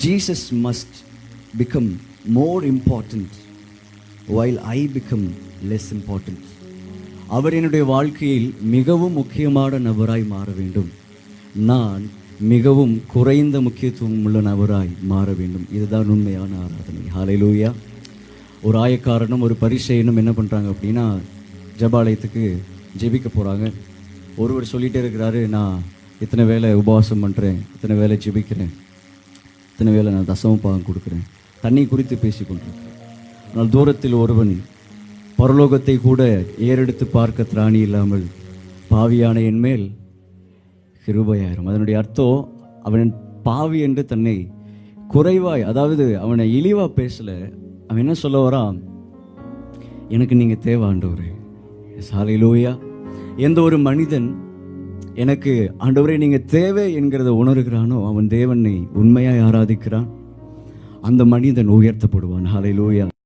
Jesus must become more important while I become less important. அவர் என்னுடைய வாழ்க்கையில் மிகவும் முக்கியமான நபராய் மாற வேண்டும், நான் மிகவும் குறைந்த முக்கியத்துவம் உள்ள நபராய் மாற வேண்டும். இதுதான் உண்மையான ஆராதனை. ஹல்லேலூயா. ஒரு ஆயக்காரனும் ஒரு பரிசேயனும் என்ன பண்ணுறாங்க அப்படின்னா, ஜெபாலயத்துக்கு ஜெபிக்க போகிறாங்க. ஒருவர் சொல்லிகிட்டே இருக்கிறாரு, நான் இத்தனை வேளை உபவாசம் பண்ணுறேன், இத்தனை வேளை ஜெபிக்கிறேன், இத்தனை வேளை நான் தசம பாகம் கொடுக்குறேன், தண்ணி குறித்து பேசி கொண்டிருக்கிறேன். ஆனால் தூரத்தில் ஒருவன் பரலோகத்தை கூட ஏறெடுத்து பார்க்க திராணி இல்லாமல் பாவியான என் மேல் கிருபையாயிரும். அதனுடைய அர்த்தம், அவன் பாவி என்று தன்னை குறைவாய், அதாவது அவனை இழிவாக பேசலை. அவன் என்ன சொல்ல வரான், எனக்கு நீங்கள் தேவை ஆண்டவரே. ஹல்லேலூயா. எந்த ஒரு மனிதன் எனக்கு ஆண்டவரே நீங்கள் தேவை என்கிறத உணர்கிறானோ அவன் தேவனை உண்மையாய் ஆராதிக்கிறான், அந்த மனிதன் உயர்த்தப்படுவான். ஹல்லேலூயா.